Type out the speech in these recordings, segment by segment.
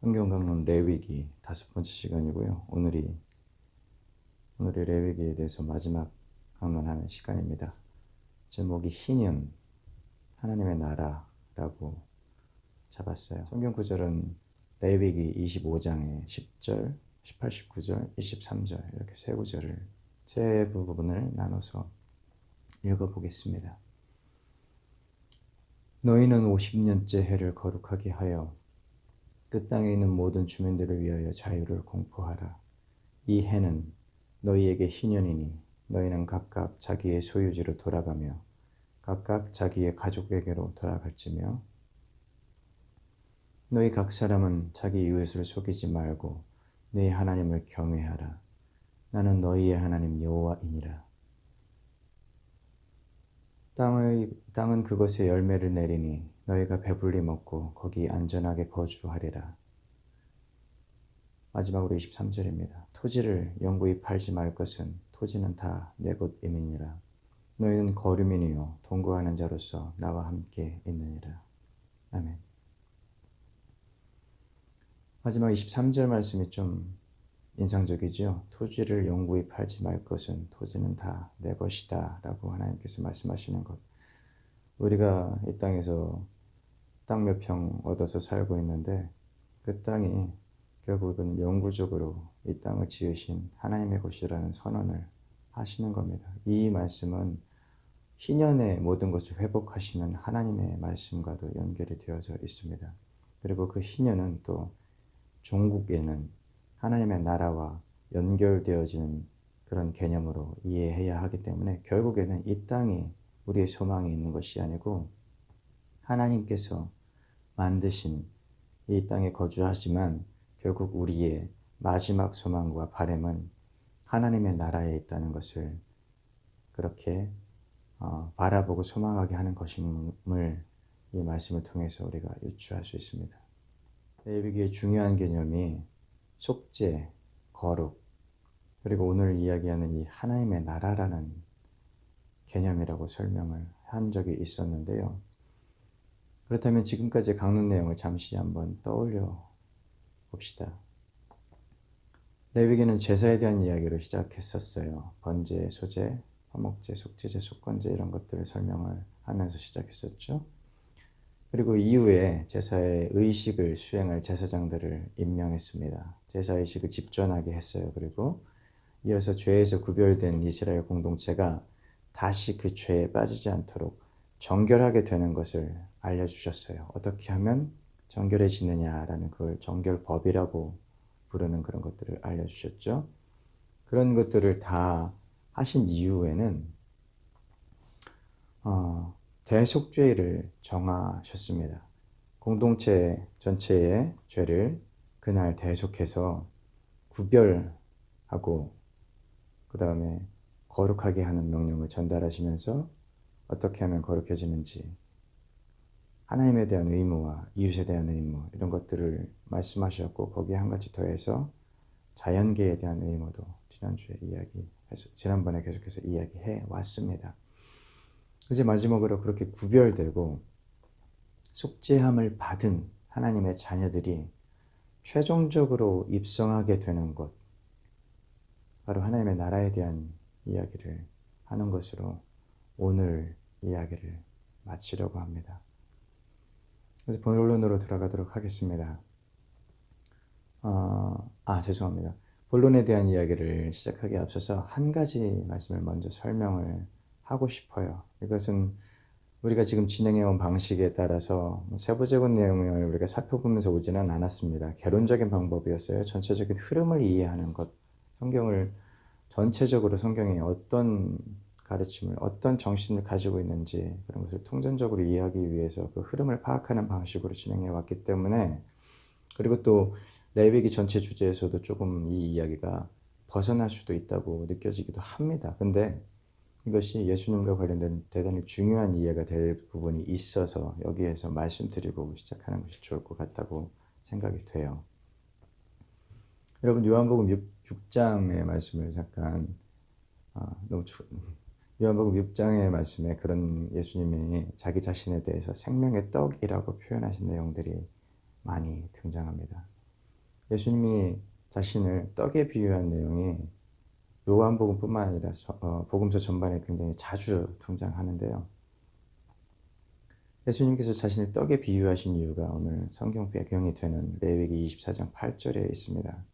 성경 강론 레위기 5번째 시간이고요. 오늘이 레위기에 대해서 마지막 강론하는 시간입니다. 제목이 희년, 하나님의 나라라고 잡았어요. 성경 구절은 레위기 25장의 10절, 18, 19절, 23절 이렇게 세 부분을 나눠서 읽어보겠습니다. 너희는 50년째 해를 거룩하게 하여 그 땅에 있는 모든 주민들을 위하여 자유를 공포하라. 이 해는 너희에게 희년이니 너희는 각각 자기의 소유지로 돌아가며 각각 자기의 가족에게로 돌아갈지며 너희 각 사람은 자기 이웃을 속이지 말고 네 하나님을 경외하라. 나는 너희의 하나님 여호와이니라. 땅은 그것에 열매를 내리니 너희가 배불리 먹고 거기 안전하게 거주하리라. 마지막으로 23절입니다. 토지를 영구히 팔지 말 것은 토지는 다 내 것임이니라. 너희는 거류민이요 동거하는 자로서 나와 함께 있느니라. 아멘. 마지막 23절 말씀이 좀 인상적이죠. 토지를 영구히 팔지 말 것은 토지는 다 내 것이다 라고 하나님께서 말씀하시는 것. 우리가 이 땅에서 땅 몇 평 얻어서 살고 있는데 그 땅이 결국은 영구적으로 이 땅을 지으신 하나님의 것이라는 선언을 하시는 겁니다. 이 말씀은 희년의 모든 것을 회복하시는 하나님의 말씀과도 연결이 되어져 있습니다. 그리고 그 희년은 또 종국에는 하나님의 나라와 연결되어지는 그런 개념으로 이해해야 하기 때문에 결국에는 이 땅이 우리의 소망이 있는 것이 아니고 하나님께서 만드신 이 땅에 거주하지만 결국 우리의 마지막 소망과 바람은 하나님의 나라에 있다는 것을 그렇게 바라보고 소망하게 하는 것임을 이 말씀을 통해서 우리가 유추할 수 있습니다. 레위기의 중요한 개념이 속죄, 거룩, 그리고 오늘 이야기하는 이 하나님의 나라라는 개념이라고 설명을 한 적이 있었는데요. 그렇다면 지금까지 강론 내용을 잠시 한번 떠올려 봅시다. 레위기는 제사에 대한 이야기로 시작했었어요. 번제, 소제, 화목제, 속죄제, 속건제 이런 것들을 설명을 하면서 시작했었죠. 그리고 이후에 제사의 의식을 수행할 제사장들을 임명했습니다. 제사 의식을 집전하게 했어요. 그리고 이어서 죄에서 구별된 이스라엘 공동체가 다시 그 죄에 빠지지 않도록 정결하게 되는 것을 알려주셨어요. 어떻게 하면 정결해지느냐라는 그걸 정결법이라고 부르는 그런 것들을 알려주셨죠. 그런 것들을 다 하신 이후에는 대속죄를 정하셨습니다. 공동체 전체의 죄를 그날 대속해서 구별하고 그 다음에 거룩하게 하는 명령을 전달하시면서 어떻게 하면 거룩해지는지 하나님에 대한 의무와 이웃에 대한 의무 이런 것들을 말씀하셨고 거기에 한 가지 더해서 자연계에 대한 의무도 지난번에 계속해서 이야기해 왔습니다. 이제 마지막으로 그렇게 구별되고 속죄함을 받은 하나님의 자녀들이 최종적으로 입성하게 되는 것, 바로 하나님의 나라에 대한 이야기를 하는 것으로 오늘 이야기를 마치려고 합니다. 그래서 본론으로 들어가도록 하겠습니다. 죄송합니다. 본론에 대한 이야기를 시작하기에 앞서서 한 가지 말씀을 먼저 설명을 하고 싶어요. 이것은 우리가 지금 진행해온 방식에 따라서 세부적인 내용을 우리가 살펴보면서 오지는 않았습니다. 개론적인 방법이었어요. 전체적인 흐름을 이해하는 것, 성경을 전체적으로 성경이 어떤 가르침을, 어떤 정신을 가지고 있는지 그런 것을 통전적으로 이해하기 위해서 그 흐름을 파악하는 방식으로 진행해 왔기 때문에, 그리고 또 레위기 전체 주제에서도 조금 이 이야기가 벗어날 수도 있다고 느껴지기도 합니다. 근데 이것이 예수님과 관련된 대단히 중요한 이해가 될 부분이 있어서 여기에서 말씀드리고 시작하는 것이 좋을 것 같다고 생각이 돼요. 여러분 요한복음 6장의 말씀을 잠깐 요한복음 6장의 말씀에 그런 예수님이 자기 자신에 대해서 생명의 떡이라고 표현하신 내용들이 많이 등장합니다. 예수님이 자신을 떡에 비유한 내용이 요한복음뿐만 아니라 복음서 전반에 굉장히 자주 등장하는데요. 예수님께서 자신을 떡에 비유하신 이유가 오늘 성경 배경이 되는 레위기 24장 8절에 있습니다.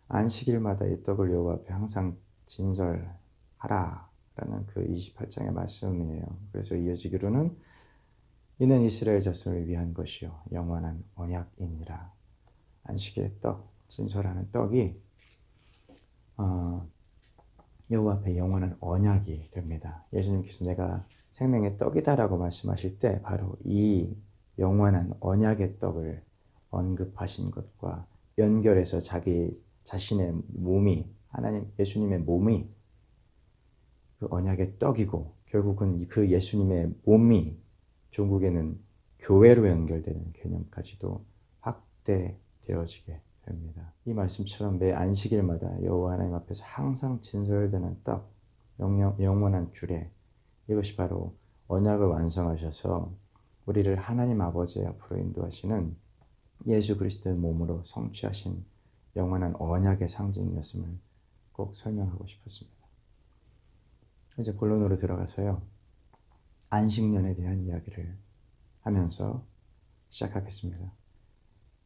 안식일마다 이 떡을 여호와 앞에 항상 진설하라 라는 그 28장의 말씀이에요. 그래서 이어지기로는 이는 이스라엘 자손을 위한 것이요 영원한 언약이니라. 안식일의 떡, 진설하는 떡이 여호와 앞에 영원한 언약이 됩니다. 예수님께서 내가 생명의 떡이다라고 말씀하실 때 바로 이 영원한 언약의 떡을 언급하신 것과 연결해서 자기 자신의 몸이 하나님 예수님의 몸이 그 언약의 떡이고 결국은 그 예수님의 몸이 종국에는 교회로 연결되는 개념까지도 확대되어지게 됩니다. 이 말씀처럼 매 안식일마다 여호와 하나님 앞에서 항상 진설되는 떡, 영원한 규례, 이것이 바로 언약을 완성하셔서 우리를 하나님 아버지 앞으로 인도하시는 예수 그리스도의 몸으로 성취하신 영원한 언약의 상징이었음을 꼭 설명하고 싶었습니다. 이제 본론으로 들어가서요. 안식년에 대한 이야기를 하면서 시작하겠습니다.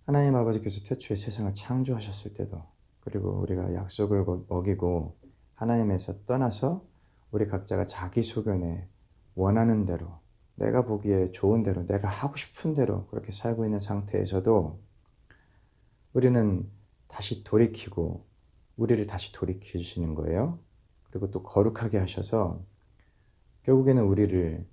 하나님 아버지께서 태초에 세상을 창조하셨을 때도 그리고 우리가 약속을 어기고 하나님에서 떠나서 우리 각자가 자기 소견에 원하는 대로 내가 보기에 좋은 대로 내가 하고 싶은 대로 그렇게 살고 있는 상태에서도 우리는 다시 돌이키고 우리를 다시 돌이키시는 거예요. 그리고 또 거룩하게 하셔서 결국에는 우리를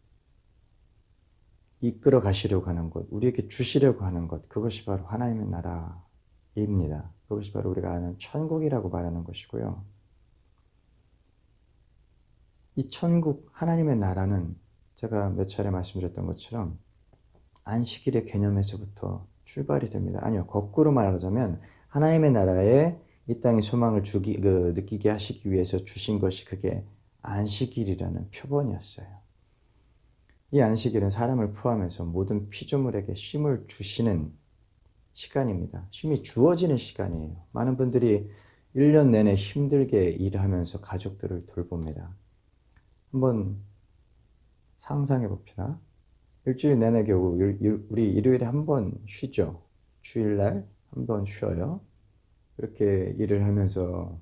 이끌어 가시려고 하는 것, 우리에게 주시려고 하는 것, 그것이 바로 하나님의 나라입니다. 그것이 바로 우리가 아는 천국이라고 말하는 것이고요. 이 천국, 하나님의 나라는 제가 몇 차례 말씀드렸던 것처럼 안식일의 개념에서부터 출발이 됩니다. 아니요, 거꾸로 말하자면 하나님의 나라에 이 땅의 소망을 느끼게 하시기 위해서 주신 것이 그게 안식일이라는 표본이었어요. 이 안식일은 사람을 포함해서 모든 피조물에게 쉼을 주시는 시간입니다. 쉼이 주어지는 시간이에요. 많은 분들이 1년 내내 힘들게 일하면서 가족들을 돌봅니다. 한번 상상해 봅시다. 일주일 내내 겨우 우리 일요일에 한 번 쉬죠. 주일날 한 번 쉬어요. 그렇게 일을 하면서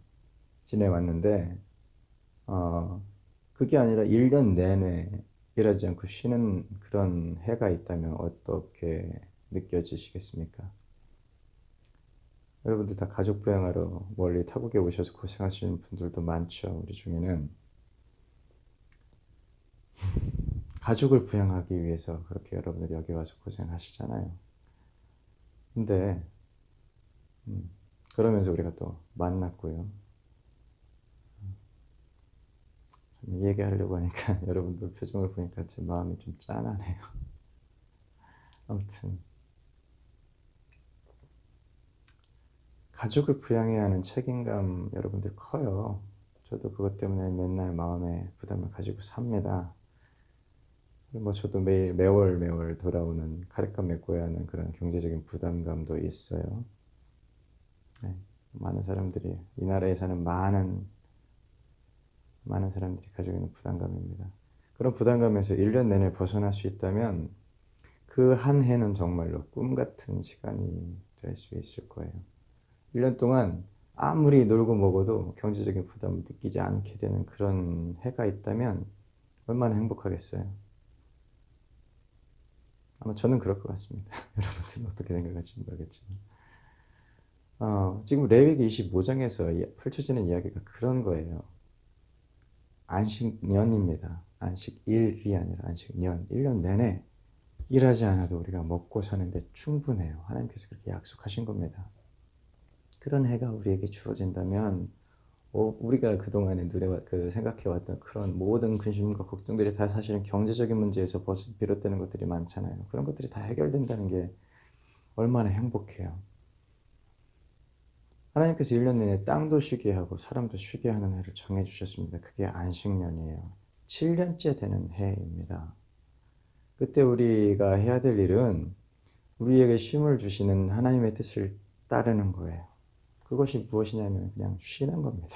지내왔는데 그게 아니라 1년 내내 일하지 않고 쉬는 그런 해가 있다면 어떻게 느껴지시겠습니까? 여러분들 다 가족 부양하러 멀리 타국에 오셔서 고생하시는 분들도 많죠. 우리 중에는 가족을 부양하기 위해서 그렇게 여러분들이 여기 와서 고생하시잖아요. 근데 그러면서 우리가 또 만났고요. 이 얘기하려고 하니까 여러분들 표정을 보니까 제 마음이 좀 짠하네요. 아무튼 가족을 부양해야 하는 책임감 여러분들 커요. 저도 그것 때문에 맨날 마음에 부담을 가지고 삽니다. 뭐 저도 매월 돌아오는 카드값 메꿔야 하는 그런 경제적인 부담감도 있어요. 네, 많은 사람들이 이 나라에 사는 많은 사람들이 가지고 있는 부담감입니다. 그런 부담감에서 1년 내내 벗어날 수 있다면 그 한 해는 정말로 꿈 같은 시간이 될 수 있을 거예요. 1년 동안 아무리 놀고 먹어도 경제적인 부담을 느끼지 않게 되는 그런 해가 있다면 얼마나 행복하겠어요. 아마 저는 그럴 것 같습니다. 여러분들은 어떻게 생각할지 모르겠지만 지금 레위기 25장에서 펼쳐지는 이야기가 그런 거예요. 안식년입니다. 안식일이 아니라 안식년. 1년 내내 일하지 않아도 우리가 먹고 사는데 충분해요. 하나님께서 그렇게 약속하신 겁니다. 그런 해가 우리에게 주어진다면 우리가 그동안에 생각해왔던 그런 모든 근심과 걱정들이 다 사실은 경제적인 문제에서 비롯되는 것들이 많잖아요. 그런 것들이 다 해결된다는 게 얼마나 행복해요. 하나님께서 1년 내내 땅도 쉬게 하고 사람도 쉬게 하는 해를 정해주셨습니다. 그게 안식년이에요. 7년째 되는 해입니다. 그때 우리가 해야 될 일은 우리에게 쉼을 주시는 하나님의 뜻을 따르는 거예요. 그것이 무엇이냐면 그냥 쉬는 겁니다.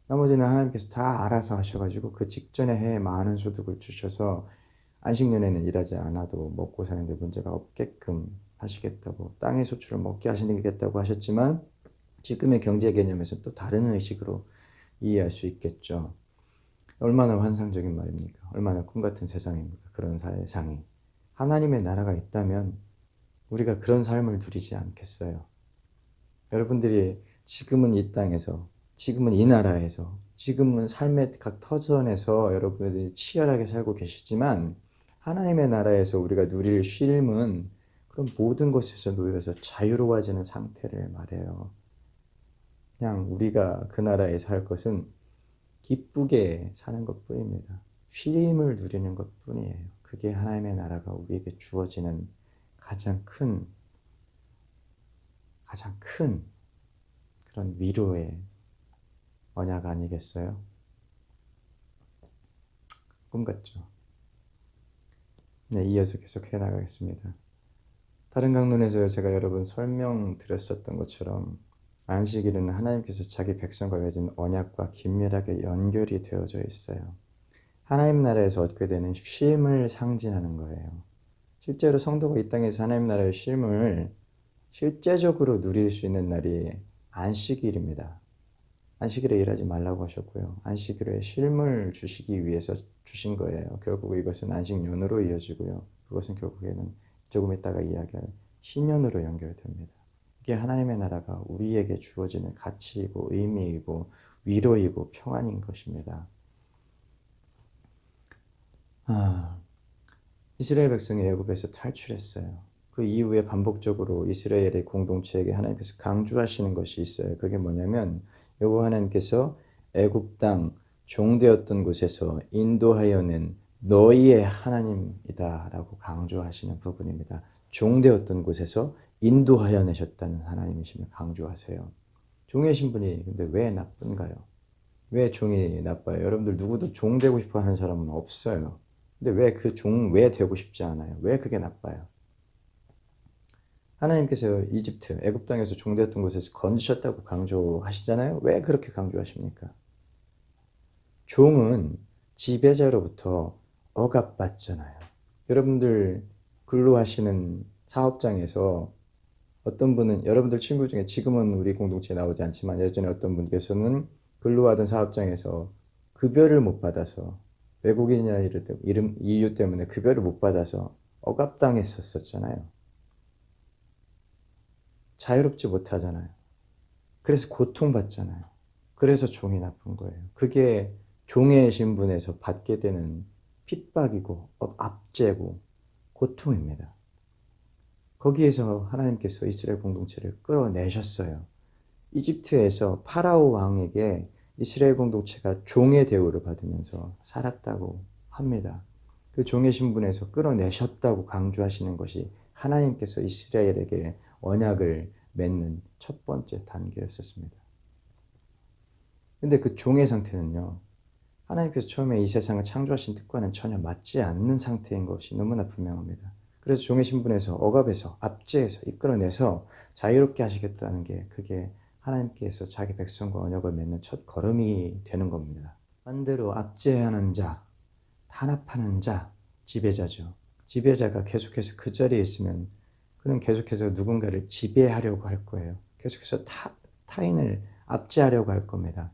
나머지는 하나님께서 다 알아서 하셔가지고 그 직전에 해에 많은 소득을 주셔서 안식년에는 일하지 않아도 먹고 사는 데 문제가 없게끔 하시겠다고, 땅의 소출을 먹게 하시겠다고 하셨지만 지금의 경제 개념에서 또 다른 의식으로 이해할 수 있겠죠. 얼마나 환상적인 말입니까? 얼마나 꿈같은 세상입니까? 그런 세상이. 하나님의 나라가 있다면 우리가 그런 삶을 누리지 않겠어요. 여러분들이 지금은 이 땅에서, 지금은 이 나라에서, 지금은 삶의 각 터전에서 여러분들이 치열하게 살고 계시지만 하나님의 나라에서 우리가 누릴 쉼은 그런 모든 것에서 놓여서 자유로워지는 상태를 말해요. 그냥 우리가 그 나라에 살 것은 기쁘게 사는 것뿐입니다. 쉼을 누리는 것뿐이에요. 그게 하나님의 나라가 우리에게 주어지는 가장 큰 그런 위로의 언약 아니겠어요? 꿈 같죠? 네, 이어서 계속해 나가겠습니다. 다른 강론에서 제가 여러분 설명드렸었던 것처럼 안식일은 하나님께서 자기 백성과 맺은 언약과 긴밀하게 연결이 되어져 있어요. 하나님 나라에서 얻게 되는 쉼을 상징하는 거예요. 실제로 성도가 이 땅에서 하나님 나라의 쉼을 실제적으로 누릴 수 있는 날이 안식일입니다. 안식일에 일하지 말라고 하셨고요. 안식일에 쉼을 주시기 위해서 주신 거예요. 결국 이것은 안식년으로 이어지고요. 그것은 결국에는 조금 이따가 이야기할 신년으로 연결됩니다. 이게 하나님의 나라가 우리에게 주어지는 가치이고 의미이고 위로이고 평안인 것입니다. 이스라엘 백성이 애굽에서 탈출했어요. 그 이후에 반복적으로 이스라엘의 공동체에게 하나님께서 강조하시는 것이 있어요. 그게 뭐냐면 여호와 하나님께서 애굽 땅 종되었던 곳에서 인도하여 낸 너희의 하나님이다라고 강조하시는 부분입니다. 종되었던 곳에서 인도하여 내셨다는 하나님이심을 강조하세요. 종의 신분이 근데 왜 나쁜가요? 왜 종이 나빠요? 여러분들 누구도 종 되고 싶어 하는 사람은 없어요. 근데 왜 그 종 왜 되고 싶지 않아요? 왜 그게 나빠요? 하나님께서 이집트, 애굽 땅에서 종되었던 곳에서 건지셨다고 강조하시잖아요. 왜 그렇게 강조하십니까? 종은 지배자로부터 억압받잖아요. 여러분들 근로하시는 사업장에서 어떤 분은 여러분들 친구 중에 지금은 우리 공동체에 나오지 않지만 예전에 어떤 분께서는 근로하던 사업장에서 급여를 못 받아서 외국인이라는 이유 때문에 급여를 못 받아서 억압당했었잖아요. 자유롭지 못하잖아요. 그래서 고통받잖아요. 그래서 종이 나쁜 거예요. 그게 종의 신분에서 받게 되는 핍박이고 압제고 고통입니다. 거기에서 하나님께서 이스라엘 공동체를 끌어내셨어요. 이집트에서 파라오 왕에게 이스라엘 공동체가 종의 대우를 받으면서 살았다고 합니다. 그 종의 신분에서 끌어내셨다고 강조하시는 것이 하나님께서 이스라엘에게 언약을 맺는 첫 번째 단계였었습니다. 근데 그 종의 상태는요, 하나님께서 처음에 이 세상을 창조하신 뜻과는 전혀 맞지 않는 상태인 것이 너무나 분명합니다. 그래서 종의 신분에서 억압해서 압제해서 이끌어내서 자유롭게 하시겠다는 게 그게 하나님께서 자기 백성과 언약을 맺는 첫 걸음이 되는 겁니다. 반대로 압제하는 자, 탄압하는 자, 지배자죠. 지배자가 계속해서 그 자리에 있으면 그는 계속해서 누군가를 지배하려고 할 거예요. 계속해서 타인을 압제하려고 할 겁니다.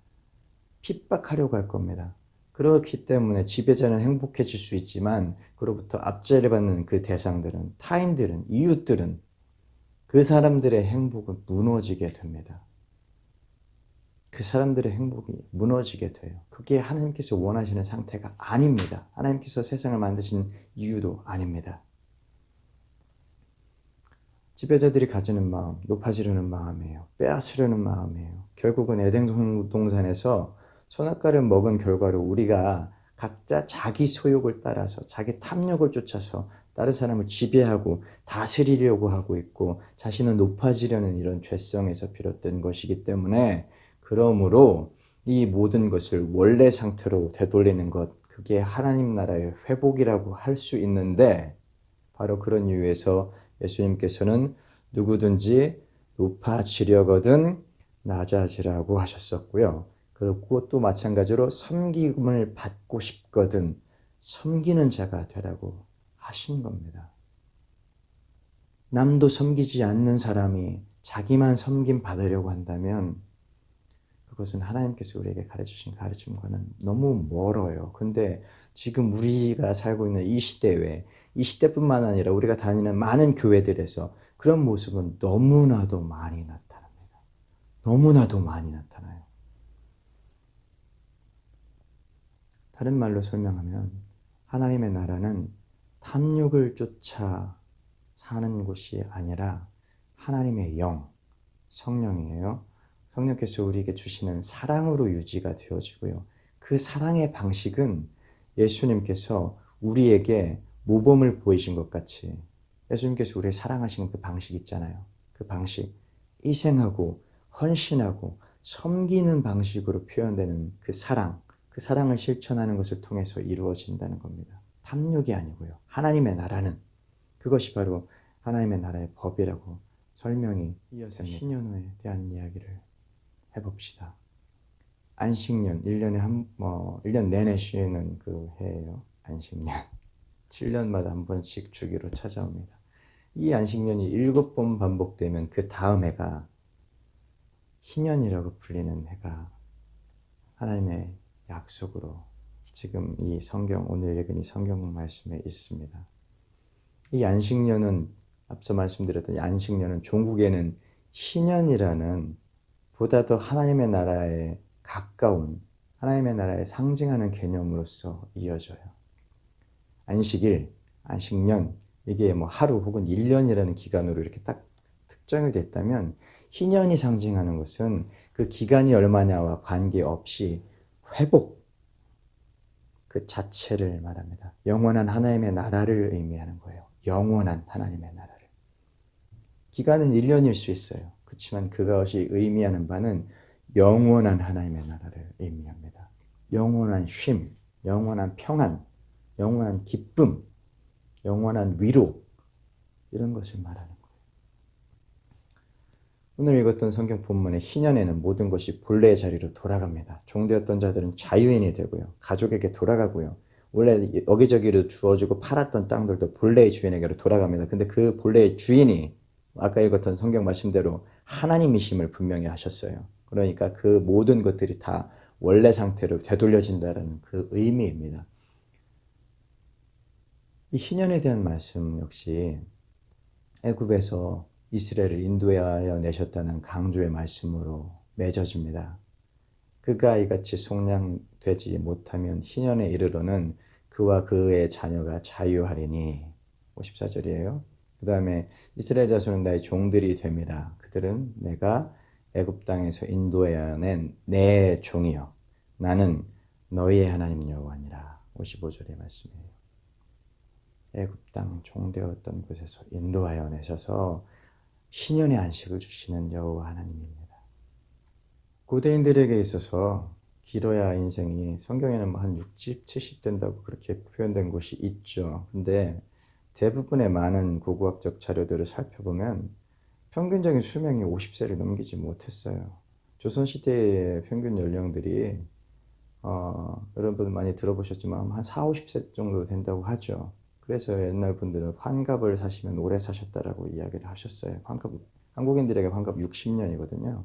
핍박하려고 할 겁니다. 그렇기 때문에 지배자는 행복해질 수 있지만 그로부터 압제를 받는 그 대상들은, 타인들은, 이웃들은 그 사람들의 행복은 무너지게 됩니다. 그 사람들의 행복이 무너지게 돼요. 그게 하나님께서 원하시는 상태가 아닙니다. 하나님께서 세상을 만드신 이유도 아닙니다. 지배자들이 가지는 마음, 높아지려는 마음이에요. 빼앗으려는 마음이에요. 결국은 에덴 동산에서 선악과를 먹은 결과로 우리가 각자 자기 소욕을 따라서 자기 탐욕을 쫓아서 다른 사람을 지배하고 다스리려고 하고 있고 자신은 높아지려는 이런 죄성에서 비롯된 것이기 때문에 그러므로 이 모든 것을 원래 상태로 되돌리는 것, 그게 하나님 나라의 회복이라고 할 수 있는데 바로 그런 이유에서 예수님께서는 누구든지 높아지려거든 낮아지라고 하셨었고요. 그리고 또 마찬가지로 섬김을 받고 싶거든 섬기는 자가 되라고 하신 겁니다. 남도 섬기지 않는 사람이 자기만 섬김 받으려고 한다면 그것은 하나님께서 우리에게 가르치신 가르침과는 너무 멀어요. 근데 지금 우리가 살고 있는 이 시대에 이 시대뿐만 아니라 우리가 다니는 많은 교회들에서 그런 모습은 너무나도 많이 나타납니다. 너무나도 많이 나타나요. 다른 말로 설명하면 하나님의 나라는 탐욕을 쫓아 사는 곳이 아니라 하나님의 영, 성령이에요. 성령께서 우리에게 주시는 사랑으로 유지가 되어지고요. 그 사랑의 방식은 예수님께서 우리에게 모범을 보이신 것 같이 예수님께서 우리를 사랑하시는 그 방식 있잖아요. 그 방식, 희생하고 헌신하고 섬기는 방식으로 표현되는 그 사랑을 실천하는 것을 통해서 이루어진다는 겁니다. 탐욕이 아니고요. 하나님의 나라는 그것이 바로 하나님의 나라의 법이라고 설명이 이어서 신년호에 대한 이야기를 해봅시다. 안식년, 1년 내내 쉬는 그 해예요. 안식년. 7년마다 한 번씩 주기로 찾아옵니다. 이 안식년이 7번 반복되면 그 다음 해가 희년이라고 불리는 해가 하나님의 약속으로 지금 이 성경, 오늘 읽은 이 성경 말씀에 있습니다. 이 안식년은 앞서 말씀드렸던 이 안식년은 종국에는 희년이라는 보다 더 하나님의 나라에 가까운 하나님의 나라에 상징하는 개념으로서 이어져요. 안식일, 안식년 이게 뭐 하루 혹은 1년이라는 기간으로 이렇게 딱 특정이 됐다면 희년이 상징하는 것은 그 기간이 얼마냐와 관계없이 회복 그 자체를 말합니다. 영원한 하나님의 나라를 의미하는 거예요. 영원한 하나님의 나라를. 기간은 1년일 수 있어요. 그렇지만 그것이 의미하는 바는 영원한 하나님의 나라를 의미합니다. 영원한 쉼, 영원한 평안, 영원한 기쁨, 영원한 위로 이런 것을 말하는 거예요. 오늘 읽었던 성경 본문의 희년에는 모든 것이 본래의 자리로 돌아갑니다. 종되었던 자들은 자유인이 되고요. 가족에게 돌아가고요. 원래 여기저기로 주어지고 팔았던 땅들도 본래의 주인에게로 돌아갑니다. 근데 그 본래의 주인이 아까 읽었던 성경 말씀대로 하나님이심을 분명히 하셨어요. 그러니까 그 모든 것들이 다 원래 상태로 되돌려진다는 그 의미입니다. 이 희년에 대한 말씀 역시 애굽에서 이스라엘을 인도하여 내셨다는 강조의 말씀으로 맺어집니다. 그가 이같이 속량되지 못하면 희년에 이르러는 그와 그의 자녀가 자유하리니 54절이에요. 그 다음에 이스라엘 자손은 나의 종들이 됨이라. 그들은 내가 애굽 땅에서 인도하여 낸 내 종이요 나는 너희의 하나님 여호와니라. 55절의 말씀이에요. 애굽 땅 종되었던 곳에서 인도하여 내셔서 희년의 안식을 주시는 여호와 하나님입니다. 고대인들에게 있어서 길어야 인생이 성경에는 뭐 한 60, 70 된다고 그렇게 표현된 곳이 있죠. 근데 대부분의 많은 고고학적 자료들을 살펴보면 평균적인 수명이 50세를 넘기지 못했어요. 조선시대의 평균 연령들이 여러분 많이 들어보셨지만 한 4, 50세 정도 된다고 하죠. 그래서 옛날 분들은 환갑을 사시면 오래 사셨다라고 이야기를 하셨어요. 한국인들에게 환갑 60년이거든요.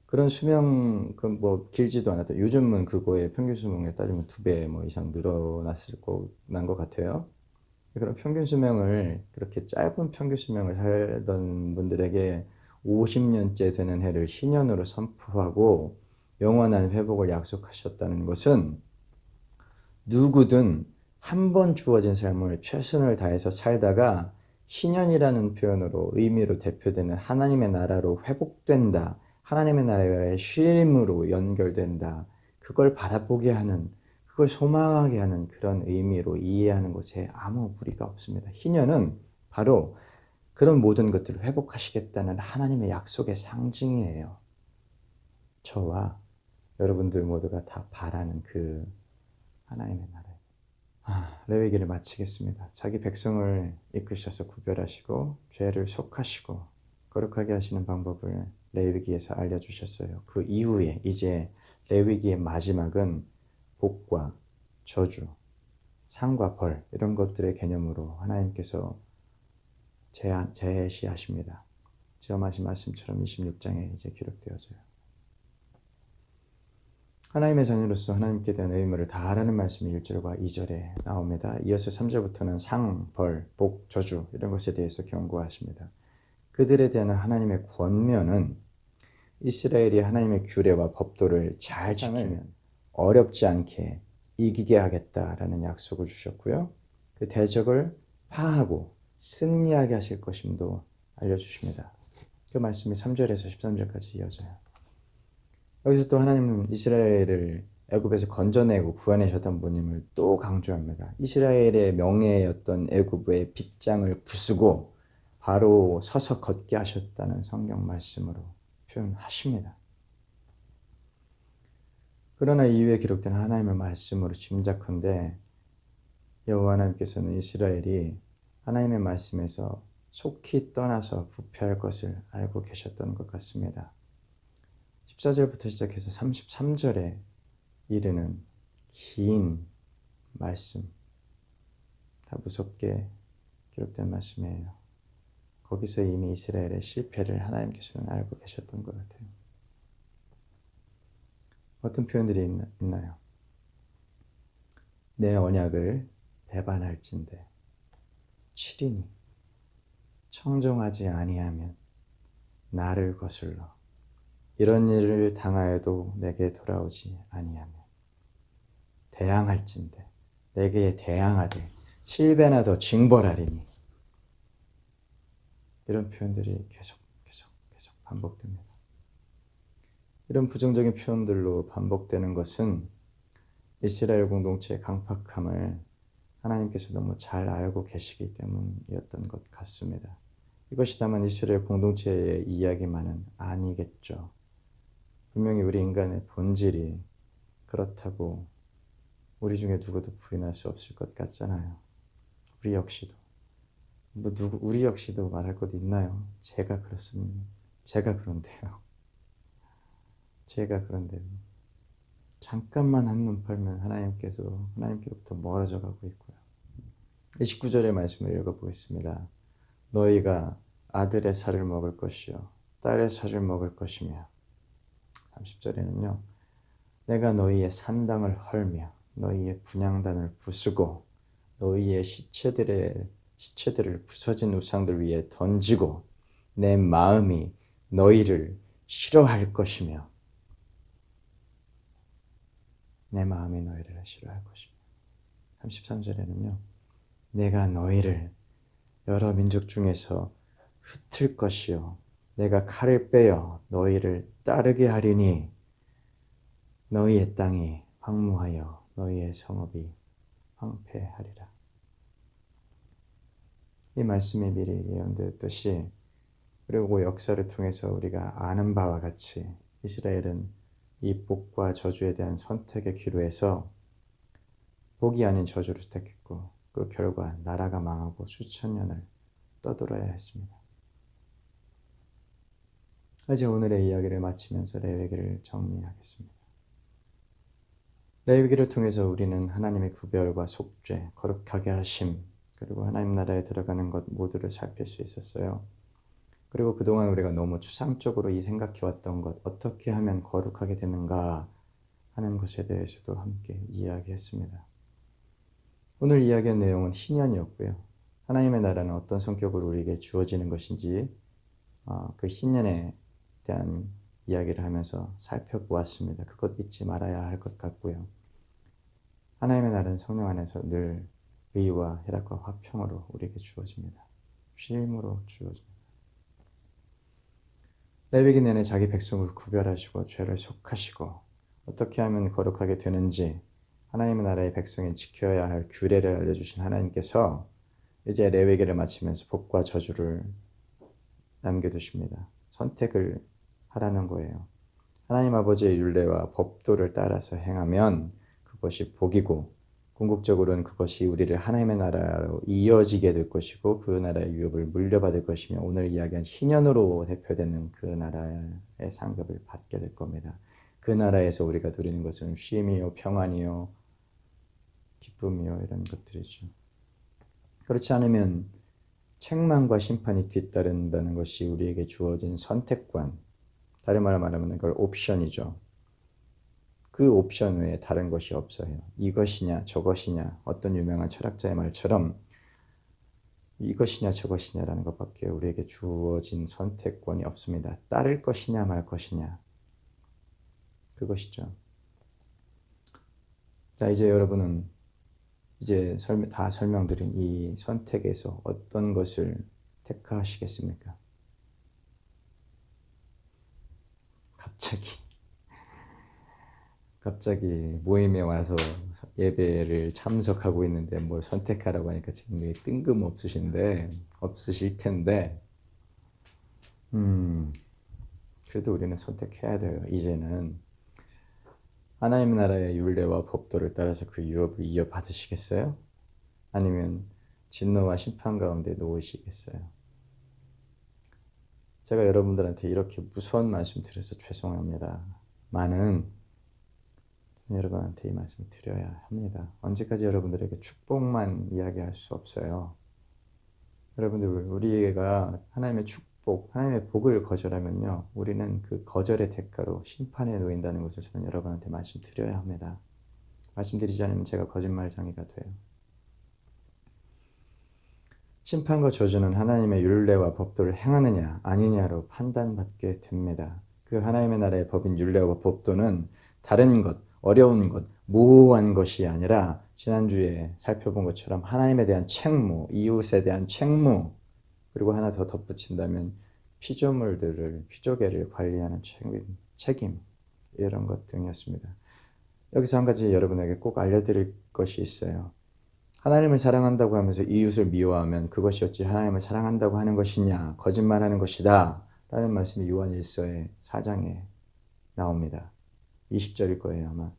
그런 수명 뭐 길지도 않았다. 요즘은 그거의 평균 수명에 따지면 2배 뭐 이상 늘어난 것 같아요. 그런 평균 수명을 그렇게 짧은 평균 수명을 살던 분들에게 50년째 되는 해를 희년으로 선포하고 영원한 회복을 약속하셨다는 것은 누구든 한 번 주어진 삶을 최선을 다해서 살다가 희년이라는 표현으로 의미로 대표되는 하나님의 나라로 회복된다. 하나님의 나라의 쉼으로 연결된다. 그걸 바라보게 하는, 그걸 소망하게 하는 그런 의미로 이해하는 것에 아무 무리가 없습니다. 희년은 바로 그런 모든 것들을 회복하시겠다는 하나님의 약속의 상징이에요. 저와 여러분들 모두가 다 바라는 그 하나님의 나라. 레위기를 마치겠습니다. 자기 백성을 이끄셔서 구별하시고 죄를 속하시고 거룩하게 하시는 방법을 레위기에서 알려주셨어요. 그 이후에 이제 레위기의 마지막은 복과 저주, 상과 벌 이런 것들의 개념으로 하나님께서 제시하십니다. 지금 하신 말씀처럼 26장에 이제 기록되어져요. 하나님의 자녀로서 하나님께 대한 의무를 다하라는 말씀이 1절과 2절에 나옵니다. 이어서 3절부터는 상, 벌, 복, 저주 이런 것에 대해서 경고하십니다. 그들에 대한 하나님의 권면은 이스라엘이 하나님의 규례와 법도를 잘 지키면 어렵지 않게 이기게 하겠다라는 약속을 주셨고요. 그 대적을 파하고 승리하게 하실 것임도 알려주십니다. 그 말씀이 3절에서 13절까지 이어져요. 여기서 또 하나님은 이스라엘을 애굽에서 건져내고 구원하셨던 분임을 또 강조합니다. 이스라엘의 명예였던 애굽의 빗장을 부수고 바로 서서 걷게 하셨다는 성경 말씀으로 표현하십니다. 그러나 이후에 기록된 하나님의 말씀으로 짐작컨대 여호와 하나님께서는 이스라엘이 하나님의 말씀에서 속히 떠나서 부패할 것을 알고 계셨던 것 같습니다. 14절부터 시작해서 33절에 이르는 긴 말씀, 다 무섭게 기록된 말씀이에요. 거기서 이미 이스라엘의 실패를 하나님께서는 알고 계셨던 것 같아요. 어떤 표현들이 있나요? 내 언약을 배반할진대 7이니 청종하지 아니하면 나를 거슬러 이런 일을 당하여도 내게 돌아오지 아니하면 대항할진대 내게 대항하되 7배나 더 징벌하리니 이런 표현들이 계속 반복됩니다. 이런 부정적인 표현들로 반복되는 것은 이스라엘 공동체의 강팍함을 하나님께서 너무 잘 알고 계시기 때문이었던 것 같습니다. 이것이 다만 이스라엘 공동체의 이야기만은 아니겠죠. 분명히 우리 인간의 본질이 그렇다고 우리 중에 누구도 부인할 수 없을 것 같잖아요. 우리 역시도. 우리 역시도 말할 것 있나요? 제가 그렇습니다. 제가 그런데요. 잠깐만 한눈 팔면 하나님께로부터 멀어져 가고 있고요. 29절의 말씀을 읽어보겠습니다. 너희가 아들의 살을 먹을 것이요 딸의 살을 먹을 것이며 30절에는요. 내가 너희의 산당을 헐며 너희의 분향단을 부수고 너희의 시체들을 부서진 우상들 위에 던지고 내 마음이 너희를 싫어할 것이며 내 마음이 너희를 싫어할 것이며 33절에는요. 내가 너희를 여러 민족 중에서 흩을 것이요 내가 칼을 빼어 너희를 따르게 하리니 너희의 땅이 황무하여 너희의 성읍이 황폐하리라. 이 말씀이 미리 예언되었듯이 그리고 역사를 통해서 우리가 아는 바와 같이 이스라엘은 이 복과 저주에 대한 선택의 기로에서 복이 아닌 저주를 택했고 그 결과 나라가 망하고 수천 년을 떠돌아야 했습니다. 이제 오늘의 이야기를 마치면서 레위기를 정리하겠습니다. 레위기를 통해서 우리는 하나님의 구별과 속죄, 거룩하게 하심, 그리고 하나님 나라에 들어가는 것 모두를 살필 수 있었어요. 그리고 그동안 우리가 너무 추상적으로 생각해왔던 것, 어떻게 하면 거룩하게 되는가 하는 것에 대해서도 함께 이야기했습니다. 오늘 이야기한 내용은 희년이었고요. 하나님의 나라는 어떤 성격으로 우리에게 주어지는 것인지 그 희년에 대한 이야기를 하면서 살펴보았습니다. 그것 잊지 말아야 할 것 같고요. 하나님의 나라는 성령 안에서 늘 의와 희락과 화평으로 우리에게 주어집니다. 쉼으로 주어집니다. 레위기 내내 자기 백성을 구별하시고 죄를 속하시고 어떻게 하면 거룩하게 되는지 하나님의 나라의 백성이 지켜야 할 규례를 알려주신 하나님께서 이제 레위기를 마치면서 복과 저주를 남겨두십니다. 선택을 하라는 거예요. 하나님 아버지의 율례와 법도를 따라서 행하면 그것이 복이고 궁극적으로는 그것이 우리를 하나님의 나라로 이어지게 될 것이고 그 나라의 유업을 물려받을 것이며 오늘 이야기한 희년으로 대표되는 그 나라의 상급을 받게 될 겁니다. 그 나라에서 우리가 누리는 것은 쉼이요 평안이요 기쁨이요 이런 것들이죠. 그렇지 않으면 책망과 심판이 뒤따른다는 것이 우리에게 주어진 선택관, 다른 말로 말하면 그걸 옵션이죠. 그 옵션 외에 다른 것이 없어요. 이것이냐 저것이냐, 어떤 유명한 철학자의 말처럼 이것이냐 저것이냐라는 것밖에 우리에게 주어진 선택권이 없습니다. 따를 것이냐 말 것이냐, 그것이죠. 자, 이제 여러분은 이제 다 설명드린 이 선택에서 어떤 것을 택하시겠습니까? 갑자기 모임에 와서 예배를 참석하고 있는데 뭘 선택하라고 하니까 굉장히 없으실 텐데, 그래도 우리는 선택해야 돼요. 이제는 하나님 나라의 율례와 법도를 따라서 그 유업을 이어받으시겠어요? 아니면 진노와 심판 가운데 놓으시겠어요? 제가 여러분들한테 이렇게 무서운 말씀 드려서 죄송합니다. 여러분한테 이 말씀을 드려야 합니다. 언제까지 여러분들에게 축복만 이야기할 수 없어요. 여러분들, 우리가 하나님의 축복, 하나님의 복을 거절하면요, 우리는 그 거절의 대가로 심판에 놓인다는 것을 저는 여러분한테 말씀드려야 합니다. 말씀드리지 않으면 제가 거짓말장이가 돼요. 심판과 저주는 하나님의 율례와 법도를 행하느냐 아니냐로 판단받게 됩니다. 그 하나님의 나라의 법인 율례와 법도는 다른 것, 어려운 것, 모호한 것이 아니라 지난주에 살펴본 것처럼 하나님에 대한 책무, 이웃에 대한 책무, 그리고 하나 더 덧붙인다면 피조개를 관리하는 책임, 이런 것 등이었습니다. 여기서 한 가지 여러분에게 꼭 알려드릴 것이 있어요. 하나님을 사랑한다고 하면서 이웃을 미워하면 그것이 어찌 하나님을 사랑한다고 하는 것이냐, 거짓말하는 것이다 라는 말씀이 요한 1서의 4장에 나옵니다. 20절일 거예요 아마.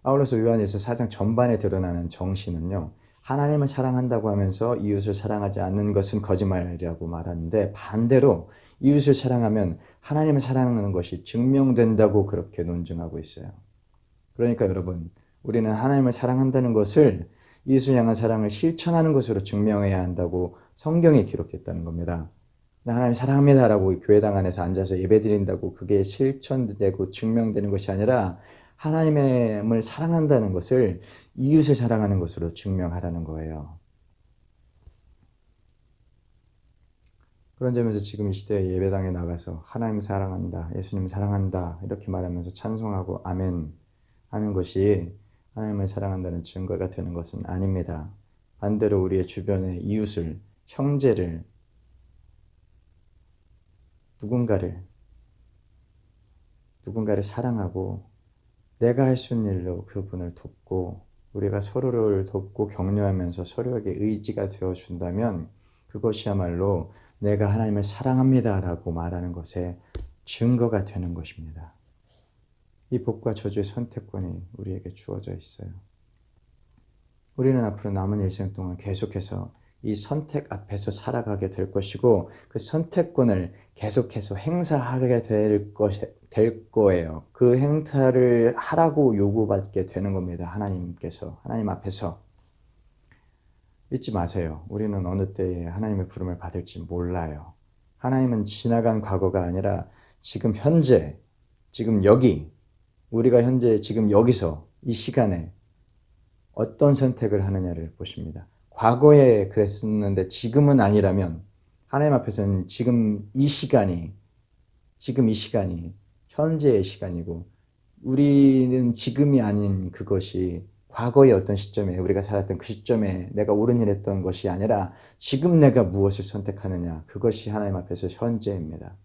아울러서 요한 1서 4장 전반에 드러나는 정신은요, 하나님을 사랑한다고 하면서 이웃을 사랑하지 않는 것은 거짓말이라고 말하는데, 반대로 이웃을 사랑하면 하나님을 사랑하는 것이 증명된다고 그렇게 논증하고 있어요. 그러니까 여러분, 우리는 하나님을 사랑한다는 것을 이웃을 향한 사랑을 실천하는 것으로 증명해야 한다고 성경에 기록했다는 겁니다. 하나님 사랑합니다 라고 교회당 안에서 앉아서 예배드린다고 그게 실천되고 증명되는 것이 아니라 하나님을 사랑한다는 것을 이웃을 사랑하는 것으로 증명하라는 거예요. 그런 점에서 지금 이 시대에 예배당에 나가서 하나님 사랑한다, 예수님 사랑한다 이렇게 말하면서 찬송하고 아멘 하는 것이 하나님을 사랑한다는 증거가 되는 것은 아닙니다. 반대로 우리의 주변의 이웃을, 형제를, 누군가를 사랑하고 내가 할 수 있는 일로 그분을 돕고 우리가 서로를 돕고 격려하면서 서로에게 의지가 되어준다면 그것이야말로 내가 하나님을 사랑합니다 라고 말하는 것에 증거가 되는 것입니다. 이 복과 저주의 선택권이 우리에게 주어져 있어요. 우리는 앞으로 남은 일생 동안 계속해서 이 선택 앞에서 살아가게 될 것이고 그 선택권을 계속해서 행사하게 될 거예요. 그 행사를 하라고 요구받게 되는 겁니다. 하나님 앞에서. 잊지 마세요. 우리는 어느 때에 하나님의 부름을 받을지 몰라요. 하나님은 지나간 과거가 아니라 지금 현재, 지금 여기, 우리가 현재 지금 여기서 이 시간에 어떤 선택을 하느냐를 보십니다. 과거에 그랬었는데 지금은 아니라면 하나님 앞에서는 지금 이 시간이 현재의 시간이고 우리는 지금이 아닌 그것이 과거의 어떤 시점에 우리가 살았던 그 시점에 내가 옳은 일 했던 것이 아니라 지금 내가 무엇을 선택하느냐, 그것이 하나님 앞에서 현재입니다.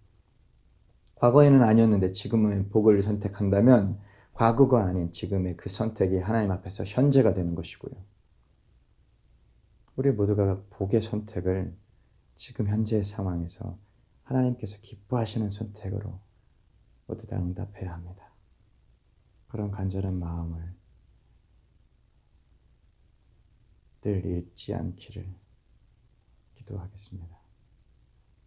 과거에는 아니었는데 지금은 복을 선택한다면 과거가 아닌 지금의 그 선택이 하나님 앞에서 현재가 되는 것이고요. 우리 모두가 복의 선택을 지금 현재의 상황에서 하나님께서 기뻐하시는 선택으로 모두 다 응답해야 합니다. 그런 간절한 마음을 늘 잃지 않기를 기도하겠습니다.